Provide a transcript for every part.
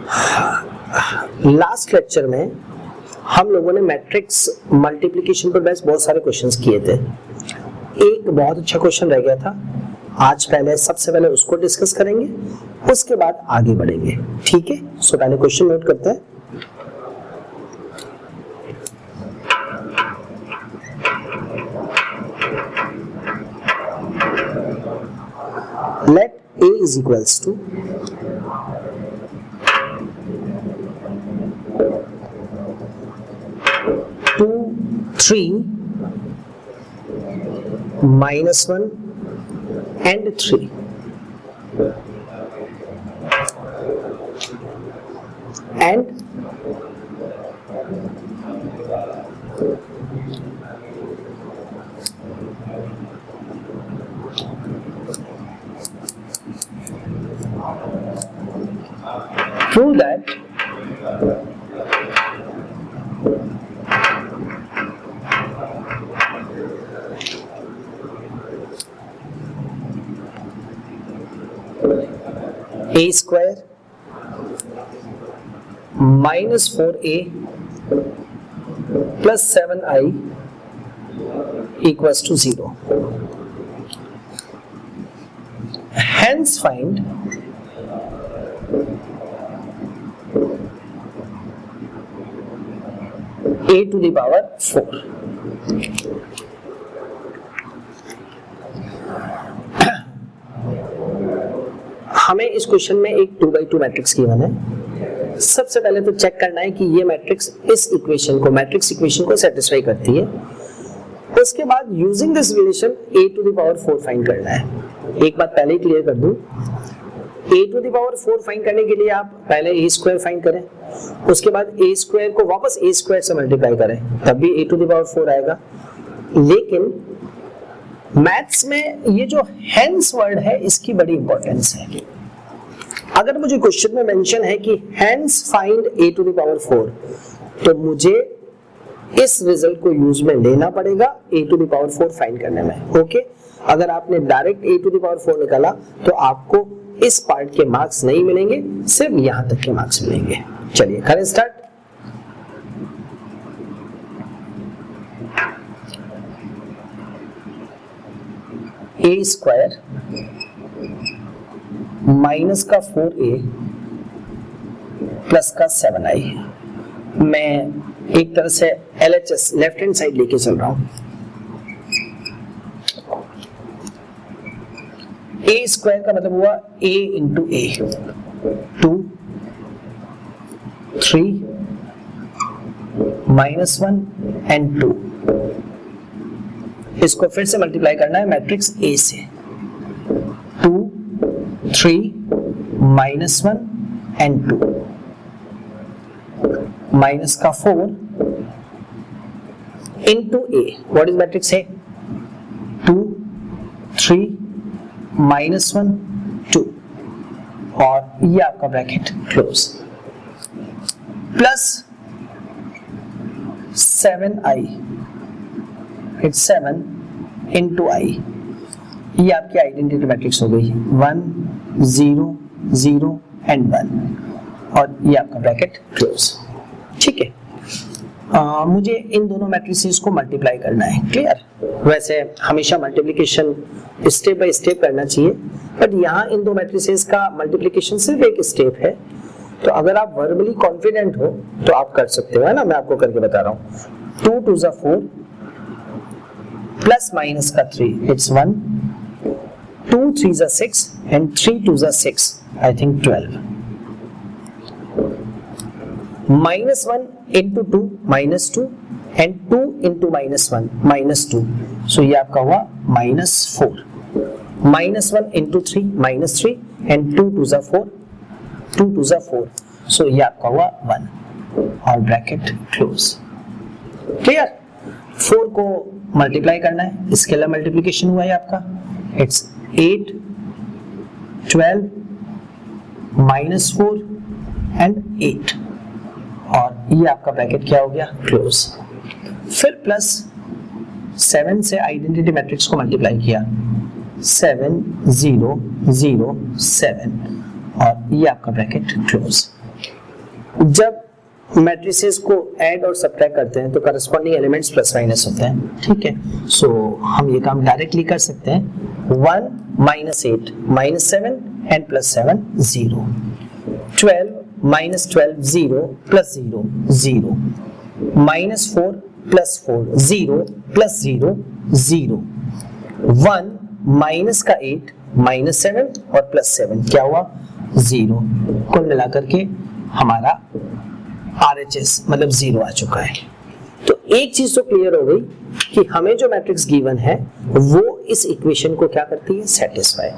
Last lecture में हम लोगों ने मैट्रिक्स मल्टीप्लिकेशन पर बेस्ड बहुत सारे क्वेश्चंस किए थे। एक बहुत अच्छा क्वेश्चन रह गया था, आज सबसे पहले उसको डिस्कस करेंगे, उसके बाद आगे बढ़ेंगे। ठीक है, सो पहले क्वेश्चन नोट करते हैं। Let A is equals to 2, 3, -1 and 3. And prove that a square minus 4a plus 7i equals to 0. Hence find a to the power 4. हमें इस क्वेश्चन में एक 2x2 मैट्रिक्स गिवन है। सबसे पहले तो चेक करना है कि ये मैट्रिक्स इस इक्वेशन को, मैट्रिक्स इक्वेशन को सेटिस्फाई करती है। उसके बाद using this relation a to the power 4 find करना है। एक बात पहले ही क्लियर कर दूं, a to the power 4 find करने के लिए आप पहले a स्क्वायर फाइंड करें, उसके बाद a स्क्वायर को वापस a स्क्वायर से मल्टीप्लाई करें, तब भी a to the power 4 आएगा। लेकिन मैथ्स में ये जो हेंस वर्ड है, इसकी बड़ी इंपॉर्टेंस है। अगर मुझे क्वेश्चन में मेंशन है कि hence find a to the power 4, तो मुझे इस रिजल्ट को यूज में लेना पड़ेगा a to the power 4 find करने में। ओके, अगर आपने direct a to the power 4 निकाला तो आपको इस पार्ट के मार्क्स नहीं मिलेंगे, सिर्फ यहां तक के मार्क्स मिलेंगे। चलिए करें स्टार्ट। a स्क्वायर माइनस का 4a प्लस का 7i, मैं एक तरह से LHS लेफ्ट हैंड साइड लेके चल रहा हूं। a स्क्वायर का मतलब हुआ a इंटू a, 2, 3, -1 एंड 2। इसको फिर से मल्टीप्लाई करना है मैट्रिक्स A से, 2, 3, -1 एंड 2, माइनस का 4 into A। What is matrix A? 2, 3, -1, 2, और ये आपका bracket close, plus 7i, it's 7 into i। ये आपकी आइडेंटिटी मैट्रिक्स हो गई, 1, 0, 0 एंड 1, और ये आपका ब्रैकेट क्लोज। ठीक है, मुझे इन दोनों मैट्रिसेस को मल्टीप्लाई करना है। क्लियर? वैसे हमेशा मल्टीप्लिकेशन स्टेप बाय स्टेप करना चाहिए, बट यहाँ इन दो मैट्रिसेस का मल्टीप्लिकेशन सिर्फ एक स्टेप है। तो अगर आप वर्बली कॉन्फिडेंट हो तो आप कर सकते हो, है ना? मैं आपको करके बता रहा हूँ। 2 2 जा 4 प्लस माइनस का 3, इट्स 1, 2 3 जा 6 एंड 3 2 जा 6, I think 12, -1 into 2 -2 and 2 into -1 -2, so ये आपका हुआ -4, -1 into 3 -3 and 2 2 जा 4, 2 2 जा 4, so ये आपका हुआ 1 और ब्रैकेट क्लोज। क्लियर? 4 को मल्टीप्लाई करना है, स्केलर मल्टीप्लिकेशन हुआ है आपका, इट्स 8, 12, -4 एंड 8, और ये आपका ब्रैकेट क्या हो गया? क्लोज। फिर प्लस 7 से आइडेंटिटी मैट्रिक्स को मल्टीप्लाई किया, 7 0 0 7, और ये आपका ब्रैकेट क्लोज। जब मैट्रिसेस को ऐड और सब्ट्रैक्ट करते हैं तो करस्पॉन्डिंग एलिमेंट्स प्लस माइनस होते हैं, ठीक है। सो हम ये काम डायरेक्टली कर सकते हैं। 1 minus 8 minus 7 and plus 7 0, 12 minus 12 0 plus 0 0, minus 4 plus 4 0 plus 0 0, 1 minus का 8 माइनस 7 और प्लस 7 क्या हुआ 0। कुल मिलाकर के हमारा RHS मतलब 0 आ चुका है। तो एक चीज तो क्लियर हो गई कि हमें जो मैट्रिक्स गिवन है वो इस इक्वेशन को क्या करती है, सेटिस्फाई।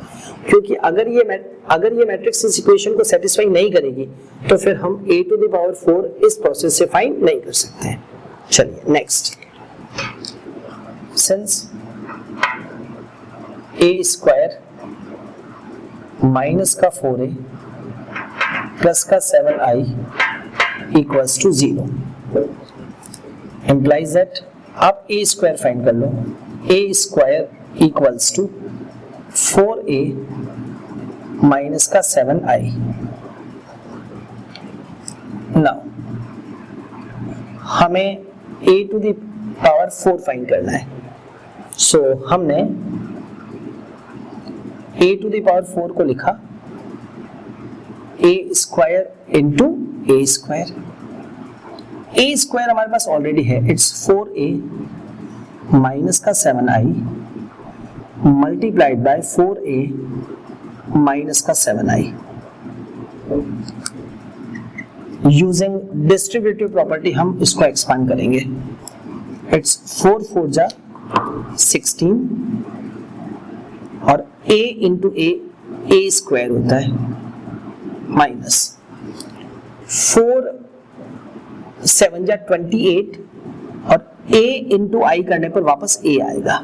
क्योंकि अगर ये मैट्रिक्स इस इक्वेशन को सेटिस्फाई नहीं करेगी तो फिर हम a टू द पावर 4 इस प्रोसेस से फाइंड नहीं कर सकते हैं। चलिए next, since a square minus का 4a प्लस का 7i equals to 0 implies that आप a स्क्वायर फाइंड कर लो। a square equals to 4a minus का 7i। नाउ हमें a to the power 4 find करना है। सो हमने a टू द पावर 4 को लिखा a square into a square. a square हमारे पास ऑलरेडी है, इट्स 4a माइनस का 7i multiplied by 4a minus का 7i। यूजिंग डिस्ट्रीब्यूटिव प्रॉपर्टी हम इसको एक्सपांड करेंगे। इट्स 4 4 जा 16 और a इंटू a स्क्वायर होता है माइनस 4 7 जा 28 और a इंटू आई करने पर वापस a आएगा,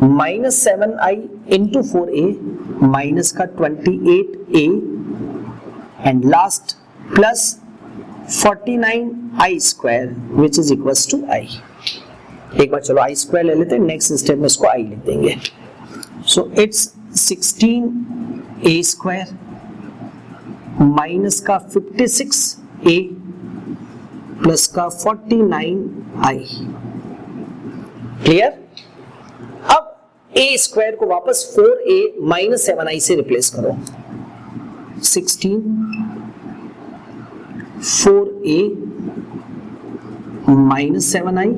minus 7i into 4a minus का 28a and last plus 49i square which is equals to i। एक बार चलो i स्क्वायर ले लेते हैं, नेक्स्ट स्टेप में इसको i लिख देंगे। So it's 16a square minus का 56a प्लस का 49i। क्लियर? अब a स्क्वायर को वापस 4a माइनस 7i से रिप्लेस करो। 16 4a माइनस 7i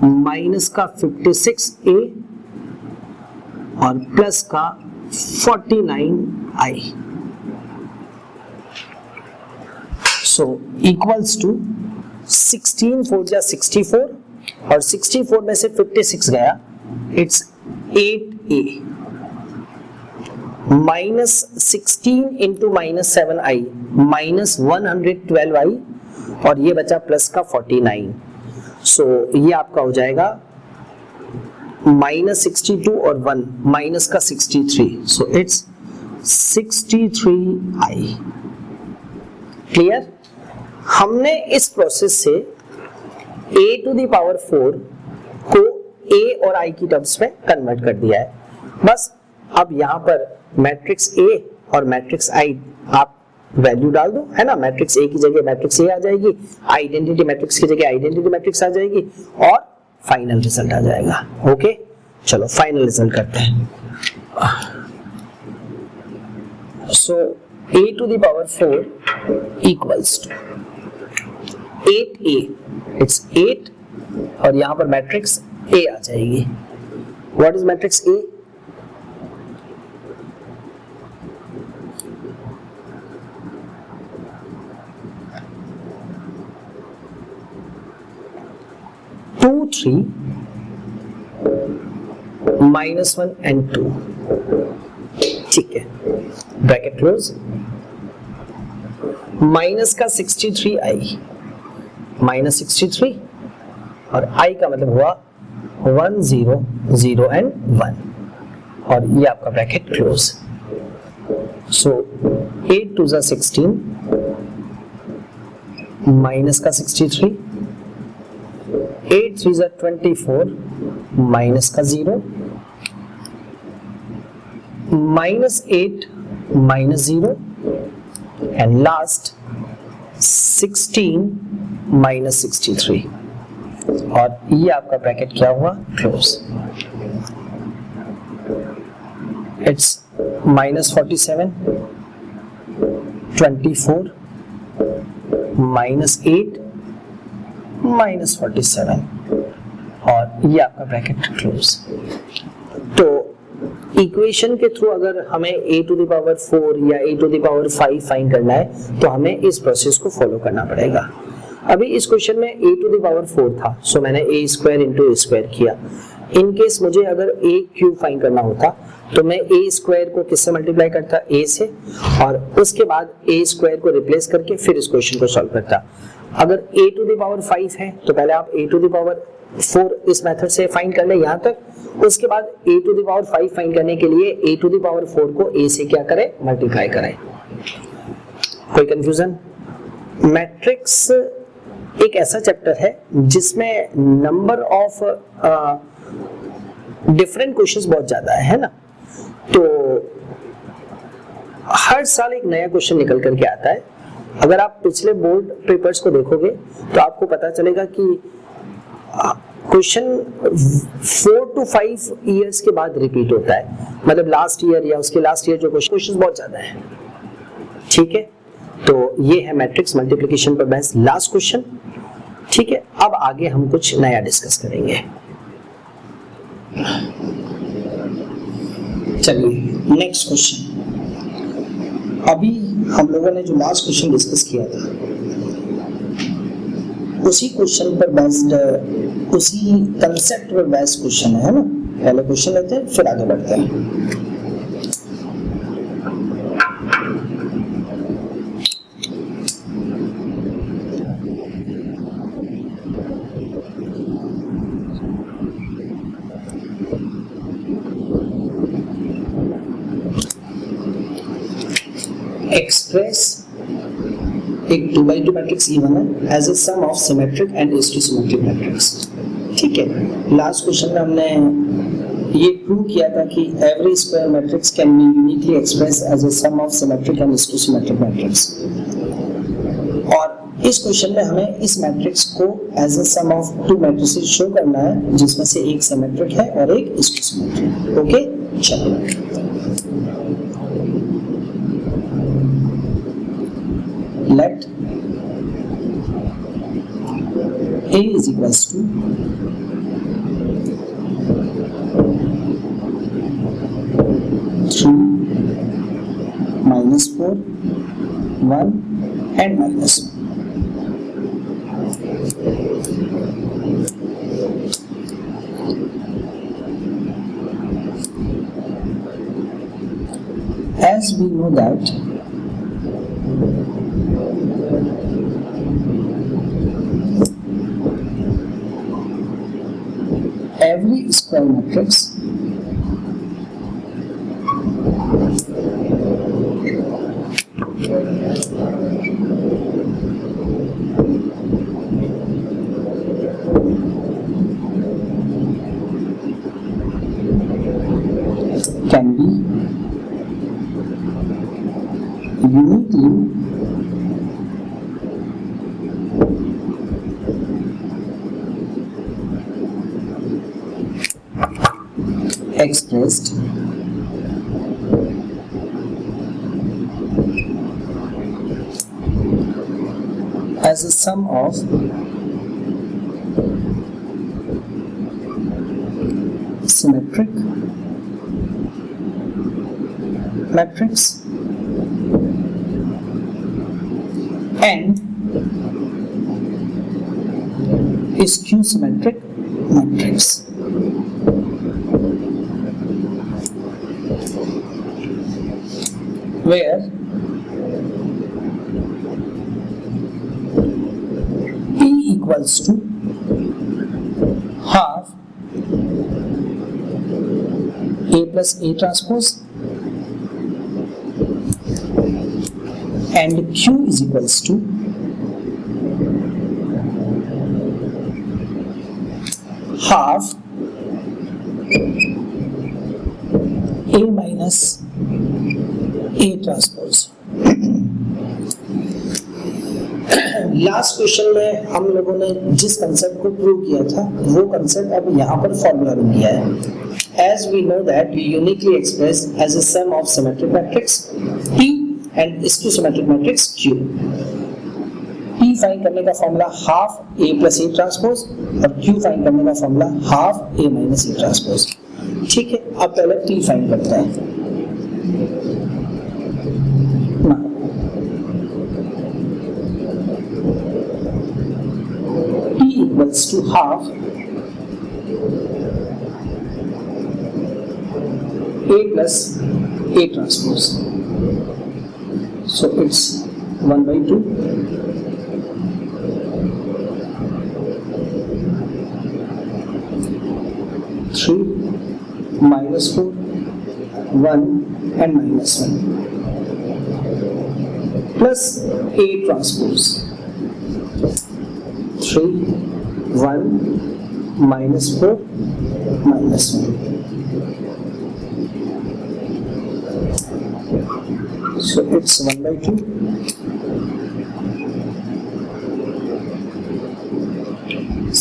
माइनस का 56a और प्लस का 49i। सो इक्वल्स टू 16 4 जा 64 और 64 में से 56 गया, it's 8a minus 16 into minus 7i minus 112i और ये बचा प्लस का 49। सो ये आपका हो जाएगा माइनस 62 और 1 माइनस का 63। So it's 63i। क्लियर? हमने इस प्रोसेस से a टू द पावर 4 को a और i की टर्म्स में कन्वर्ट कर दिया है। बस अब यहाँ पर मैट्रिक्स a और मैट्रिक्स i आप वैल्यू डाल दो, है ना। मैट्रिक्स a की जगह मैट्रिक्स a आ जाएगी, आइडेंटिटी मैट्रिक्स की जगह आइडेंटिटी मैट्रिक्स आ जाएगी और फाइनल रिजल्ट आ जाएगा। ओके, चलो फाइनल रिजल्ट करते हैं। So a to the power 4 equals to 8a, it's 8 और यहां पर मैट्रिक्स a आ जाएगी। What is matrix a? Two 3 minus 1 and 2। ठीक है, ब्रैकेट क्लोज। माइनस का 63i माइनस 63 और i का मतलब हुआ 1 0 0 एंड 1 और ये आपका ब्रैकेट क्लोज। सो 8 2 जा 16 माइनस का 63, 8 3 जा 24 माइनस का 0 minus 8 minus 0 and last 16 minus 63, और ये आपका ब्रैकेट क्या हुआ, close. It's minus 47, 24 minus 8 minus 47, और ये आपका ब्रैकेट क्लोज। तो इक्वेशन के थ्रू अगर हमें a टू द पावर 4 या a to the power 5 find करना है तो हमें इस प्रोसेस को फॉलो करना पड़ेगा। अभी इस क्वेश्चन में a टू द पावर 4 था, सो मैंने a square into a square किया। इन केस मुझे अगर a क्यूब फाइंड करना होता तो मैं a स्क्वायर को किससे मल्टीप्लाई करता, a से, और उसके बाद a स्क्वायर को रिप्लेस करके फिर इस क्वेश्चन को सॉल्व करता। अगर a टू द पावर 5 है तो पहले आप a टू द पावर 4 इस मेथड से फाइंड कर ले यहाँ तक, उसके बाद a to the power 5 find करने के लिए a टू द पावर 4 को a से क्या करें, मल्टीप्लाई करें। कोई कंफ्यूजन? मैट्रिक्स एक ऐसा चैप्टर है जिसमें नंबर ऑफ डिफरेंट क्वेश्चंस बहुत ज्यादा है ना, तो हर साल एक नया क्वेश्चन निकल करके आता है। अगर आप पिछले बोर्ड पेपर्स को देखोगे तो आपको पता चलेगा कि क्वेश्चन 4 to 5 इयर्स के बाद रिपीट होता है, मतलब लास्ट ईयर या उसके लास्ट ईयर जो क्वेश्चन बहुत ज्यादा है। ठीक है, तो ये है मैट्रिक्स मल्टीप्लिकेशन पर बेस्ड लास्ट क्वेश्चन। ठीक है, अब आगे हम कुछ नया डिस्कस करेंगे। चलिए नेक्स्ट क्वेश्चन। अभी हम लोगों ने जो लास्ट क्वेश्चन डिस्कस किया था उसी क्वेश्चन पर बेस्ड, उसी कंसेप्ट पर बेस्ड क्वेश्चन है ना। पहले क्वेश्चन लेते हैं फिर आगे बढ़ते हैं। एक्सप्रेस एक 2x2 मैट्रिक्स E1 है as a sum of symmetric and symmetric matrix. ठीक है, लास्ट क्वेश्चन में हमने ये प्रूव किया था कि every square matrix can be uniquely express as a sum of symmetric and symmetric matrix, और इस क्वेश्चन में हमें इस मैट्रिक्स को as a sum of 2 matrices show करना है जिसमें से एक सिमेट्रिक है और एक सिमेट्रिक। ओके, चलो let A is equals to 3 minus 4 1 and minus 1. As we know that every square matrix can be uniquely expressed as a sum of symmetric matrix and skew symmetric matrix. Where P equals to half A plus A transpose and Q is equals to half A minus A transpose. Last question में हम लोगों ने जिस concept को prove किया था वो concept अब यहाँ पर फॉर्मूला बन गया है. As we know that we uniquely express as a sum of symmetric matrix P and skew-symmetric matrix Q. P find करने का formula half A plus A transpose और Q फाइंड करने का formula half A minus A transpose. ठीक है, अब पहले P find करते हैं. P equals to half A plus A transpose. So it's 1/2 3 minus 4 1 and minus 1 plus A transpose 3 1 minus 4 minus 1. So it's 1/2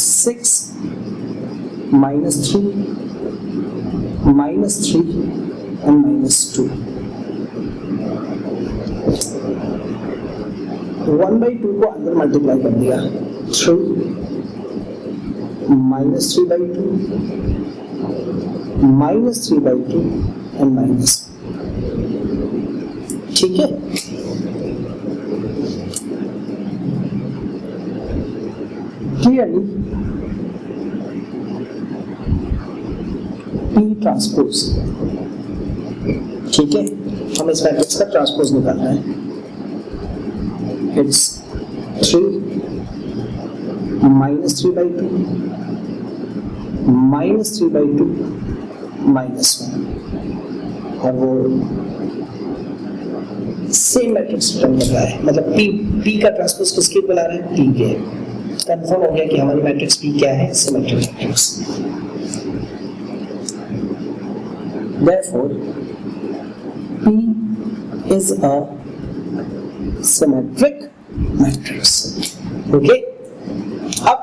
6 minus 3 minus 3 and minus 2. 1/2 को अंदर multiply कर दिया. 3 minus 3/2 minus 3/2 and minus. ठीक है, clearly P transpose. ठीक है, हम इस मैट्रिक्स का ट्रांसपोज निकालना है. इट्स 3 minus 3/2 minus 3/2 minus 1 और वो सेम मैट्रिक्स रिटर्न कर रहा है. मतलब P का ट्रांसपोज किसके इक्वल आ रहा है? P के. कंफर्म हो गया कि हमारी मैट्रिक्स P क्या है? Symmetric matrix. Therefore P is a symmetric matrix. Okay? अब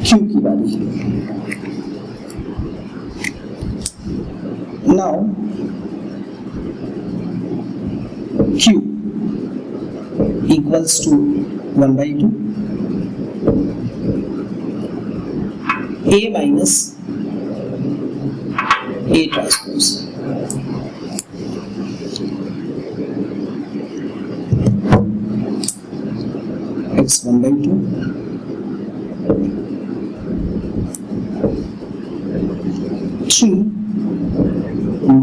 Q की बारी. Now Q equals to 1/2 A minus A transpose. It's 1/2 3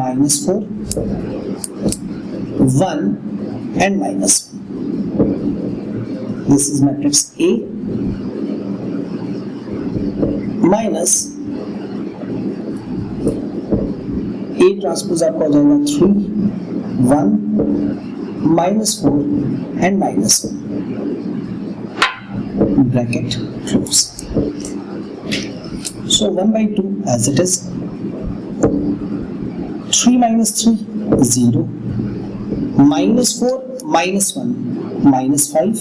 minus 4 1 and minus 1. This is matrix A minus A transpose आपका हो जाएगा 3 1 minus 4 and minus 1. Bracket close. So 1/2 as it is. 3 minus 3 0 minus 4 minus 1 minus 5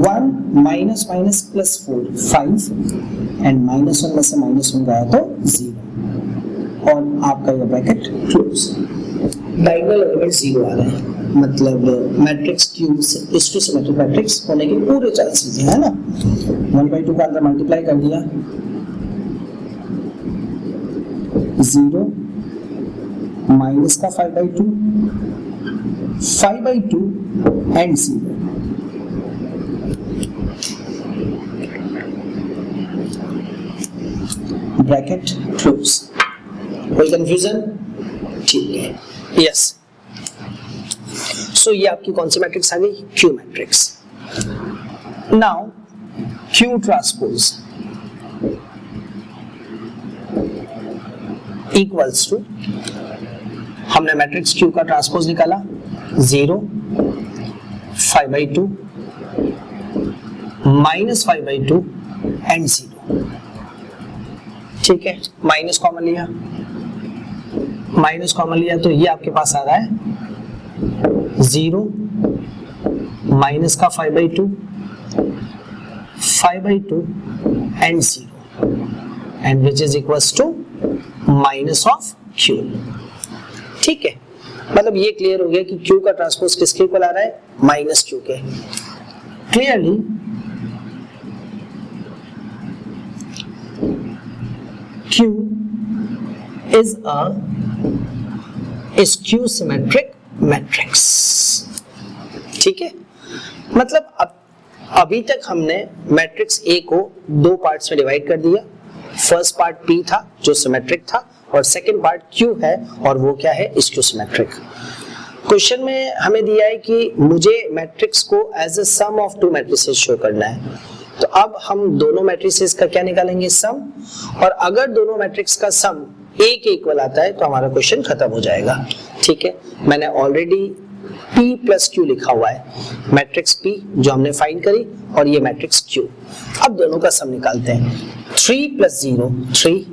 1 minus minus plus 4 5 and minus 1 में से minus 1 गया तो 0 और आपका ये ब्रैकेट क्लोज. डायगोनल एलिमेंट 0 आ रहे हैं, मतलब मैट्रिक्स Q इस टू सिमेट्रिक मैट्रिक्स होने के पूरे चांसेस है ना. 1/2 का अंदर मल्टीप्लाई कर दिया 0 माइनस का 5/2 5/2 and 0. Bracket close. कोई कंफ्यूजन? ठीक है, यस. सो ये आपकी कौन सी मैट्रिक्स आ गई? Q matrix. Now Q transpose equals to, हमने मैट्रिक्स Q का ट्रांसपोज निकाला 0 5/2 minus 5/2 and 0. ठीक है, माइनस कॉमन लिया तो ये आपके पास आ रहा है 0 माइनस का 5/2 and 0 and which is equals to minus of Q। ठीक है, मतलब ये क्लियर हो गया कि Q का ट्रांसपोज किसके इक्वल आ रहा है, माइनस Q के। Clearly Q is a skew symmetric matrix। ठीक है, मतलब अभी तक हमने मैट्रिक्स A को दो पार्ट्स में डिवाइड कर दिया। फर्स्ट पार्ट P था जो सिमेट्रिक था और सेकंड पार्ट Q है और वो क्या है, स्क्यू सिमेट्रिक। क्वेश्चन में हमें दिया है कि मुझे मैट्रिक्स को as a sum of two matrices show करना है। तो अब हम दोनों मैट्रिसेस का क्या निकालेंगे, सम, और अगर दोनों मैट्रिक्स का सम A के इक्वल आता है तो हमारा क्वेश्चन खत्म हो जाएगा। ठीक है, मैंने ऑलरेडी P प्लस Q लिखा हुआ है, मैट्रिक्स P जो हमने फाइंड करी और ये मैट्रिक्स Q। अब दोनों का सम निकालते हैं। 3 + 0 3,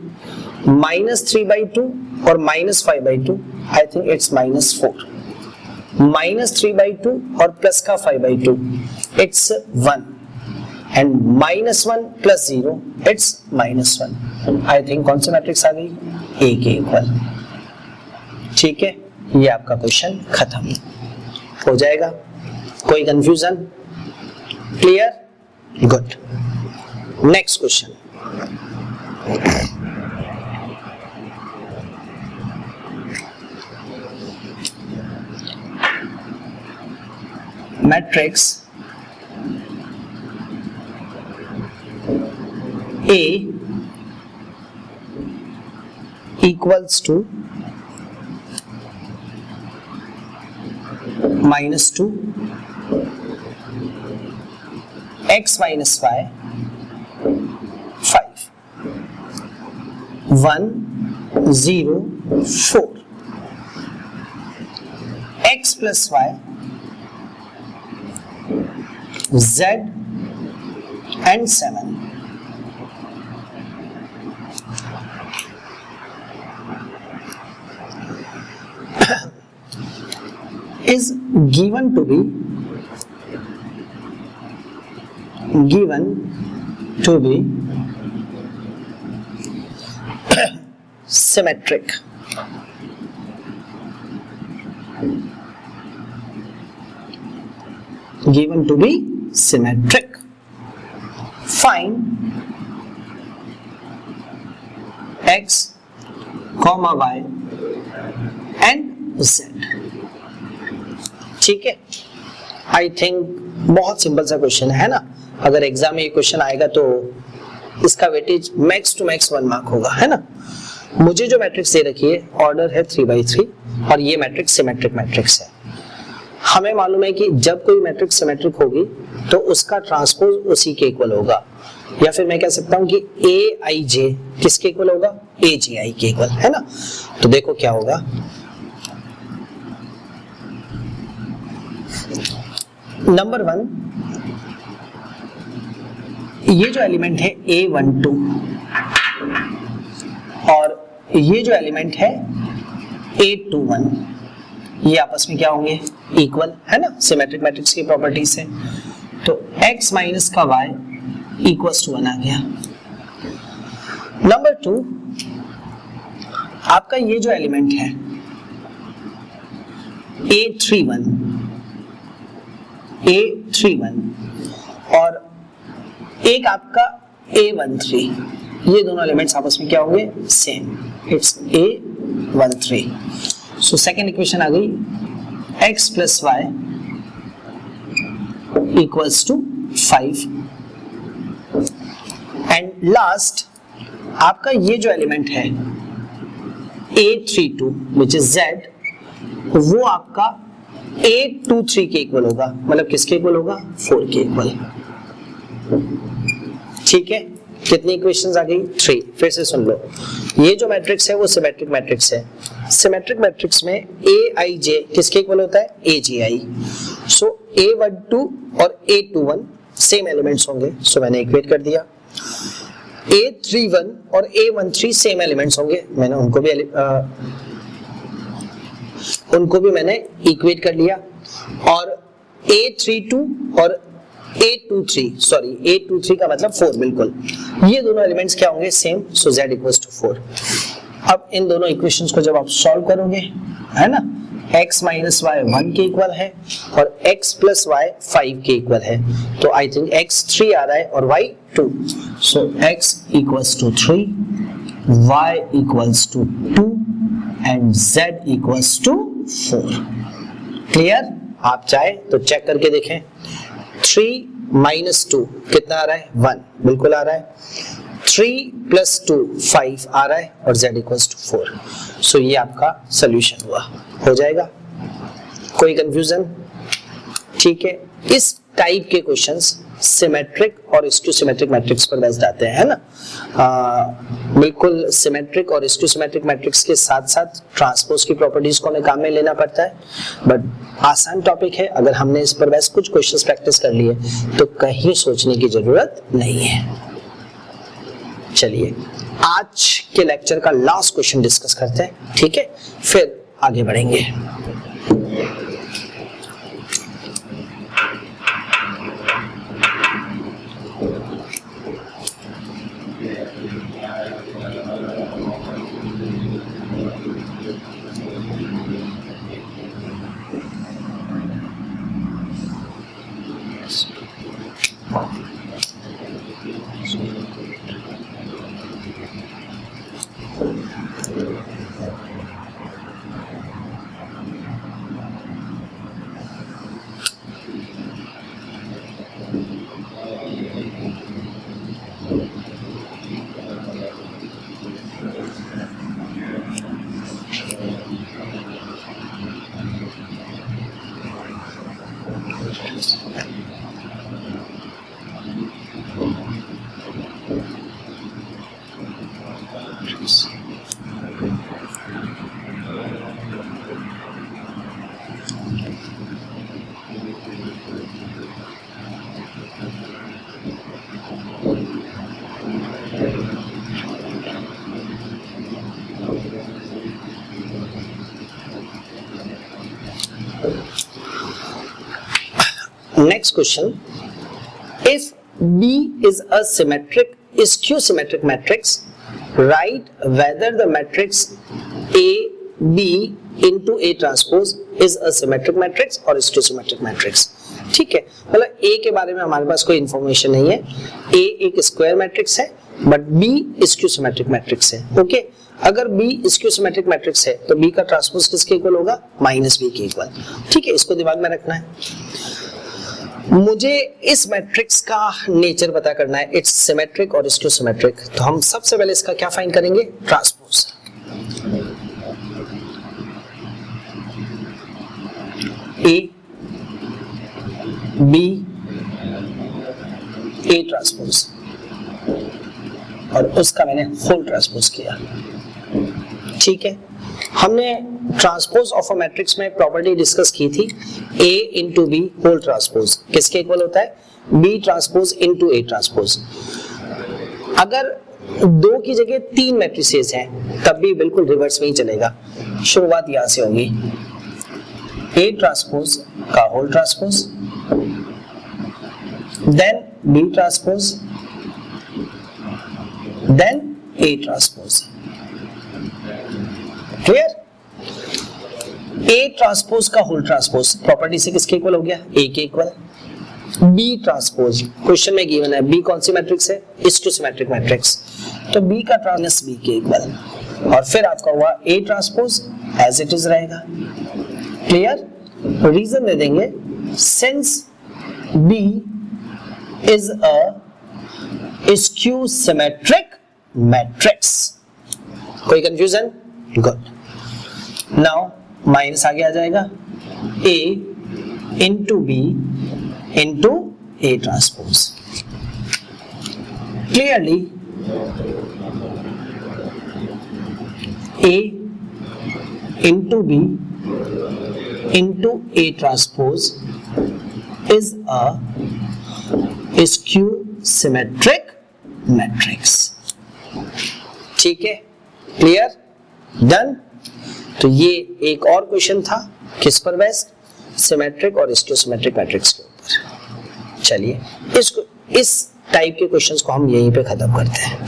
-3/2 और -5/2, आई थिंक इट्स -4, -3/2 और प्लस का 5/2, it's 1, and -1 + 0 it's -1। I think कौन सी मैट्रिक्स आ गई, A के इक्वल। ठीक है, ये आपका क्वेश्चन खत्म हो जाएगा। कोई confusion, clear, good. Next question, matrix A equals to -2 x minus y 5 1 0 4 x plus y z and 7 is given to be symmetric। Given to be symmetric, find x, y and z। ठीक है, I think बहुत simple सा question है ना। अगर exam में ये question आएगा तो इसका weightage max to max 1 mark होगा, है ना। मुझे जो मैट्रिक्स दे रखी है ऑर्डर है 3/3 और ये मैट्रिक्स सिमेट्रिक मैट्रिक्स है। हमें मालूम है कि जब कोई मैट्रिक्स सिमेट्रिक होगी तो उसका ट्रांसपोज उसी के इक्वल होगा, या फिर मैं कह सकता हूं कि Aij किसके इक्वल होगा, Aj के इक्वल, है ना। तो देखो क्या होगा, नंबर 1, ये जो एलिमेंट है A12 और ये जो एलिमेंट है A21, ये आपस में क्या होंगे, इक्वल, है ना। सिमेट्रिक मैट्रिक्स की प्रॉपर्टी से तो x माइनस का y इक्वल्स टू 1 आ गया। नंबर 2, आपका ये जो एलिमेंट है A31 और एक आपका A13, ये दोनों एलिमेंट्स आपस में क्या होंगे, same, it's A13। So second equation आ गई x plus y equals to 5 and last आपका ये जो एलिमेंट है A32 which is Z, वो आपका A23 के इक्वल होगा, मतलब किसके इक्वल होगा, 4 के इक्वल। ठीक है, कितनी इक्वेशंस आ गई, 3। फिर से सुन लो, ये जो मैट्रिक्स है वो सिमेट्रिक मैट्रिक्स है। सिमेट्रिक मैट्रिक्स में Aij किसके इक्वल होता है, Aj। सो A12 और A21 सेम एलिमेंट्स होंगे, सो मैंने इक्वेट कर दिया। A31 और A13 सेम एलिमेंट्स होंगे, मैंने उनको भी मैंने इक्वेट कर लिया। और A32 और A23, सॉरी A23 का मतलब 4, बिल्कुल ये दोनों एलिमेंट्स क्या होंगे, same, so z equals to 4। अब इन दोनों इक्वेशंस को जब आप सॉल्व करोगे, है ना, x माइनस वाई 1 के इक्वल है और x प्लस वाई 5 के इक्वल है, तो आई थिंक x 3 आ रहा है और y 2, so x equals to 3, y equals to 2 and z equals to 4। Clear? आप चाहे तो चेक करके देखें, 3 माइनस 2 कितना आ रहा है, 1, बिल्कुल आ रहा है, 3 प्लस 2 5 आ रहा है और z इक्वल्स टू 4। सो ये आपका सोल्यूशन हुआ, हो जाएगा। कोई कंफ्यूजन? ठीक है, इस टाइप के क्वेश्चंस सिमेट्रिक और स्क्यू सिमेट्रिक मैट्रिक्स पर बेस्ड आते हैं, है ना। बिल्कुल सिमेट्रिक और स्क्यू सिमेट्रिक मैट्रिक्स के साथ साथ ट्रांसपोज की प्रॉपर्टीज को हमें काम में लेना पड़ता है, बट आसान टॉपिक है। अगर हमने इस पर बेस्ड कुछ क्वेश्चंस प्रैक्टिस कर लिए तो कहीं सोचने की जरूरत नहीं है। चलिए आज के लेक्चर का लास्ट क्वेश्चन डिस्कस करते हैं, ठीक है, फिर आगे बढ़ेंगे। Next question, if B is a symmetric skew symmetric matrix, write whether the matrix A B into A transpose is a symmetric matrix or skew symmetric matrix। ठीक है, मतलब A के बारे में हमारे पास कोई इंफॉर्मेशन नहीं है, A एक स्क्वायर मैट्रिक्स है but B skew symmetric matrix है। ओके, अगर B स्क्यू सिमेट्रिक मैट्रिक्स है तो B का ट्रांसपोज किसके इक्वल होगा, माइनस B के इक्वल। ठीक है, इसको दिमाग में रखना है। मुझे इस मैट्रिक्स का नेचर पता करना है, इट्स सिमेट्रिक और स्क्यू सिमेट्रिक, तो हम सबसे पहले इसका क्या फाइंड करेंगे, transpose. A B A transpose और उसका मैंने होल ट्रांसपोज किया। ठीक है, हमने ट्रांसपोज ऑफ अ मैट्रिक्स में प्रॉपर्टी डिस्कस की थी, A into B whole transpose किसके इक्वल होता है, B transpose into A transpose. अगर 2 की जगह 3 मैट्रिसेस हैं तब भी बिल्कुल रिवर्स में ही चलेगा। शुरुआत यहां से होगी, A ट्रांसपोज का whole transpose, then B transpose, then A transpose. Clear? A transpose का होल ट्रांसपोज प्रॉपर्टी से किसके इक्वल हो गया, A के इक्वल। B ट्रांसपोज क्वेश्चन में गिवन है, B कौन सी मैट्रिक्स है, स्क्यू सिमेट्रिक मैट्रिक्स, तो B का ट्रांसपोज B के इक्वल, और फिर आपका हुआ A transpose as it is रहेगा। क्लियर? रीजन दे देंगे, since B is a skew symmetric matrix. कोई कंफ्यूजन? गुड। नाउ माइनस आगे आ जाएगा, A into B into A transpose. Clearly A into B into A transpose is a skew symmetric matrix. ठीक है, clear, done. तो ये एक और question था, किस पर बेस्ड, सिमेट्रिक और स्टियोसिमेट्रिक मैट्रिक्स के ऊपर। चलिए इस टाइप के क्वेश्चंस को हम यहीं पे खत्म करते हैं।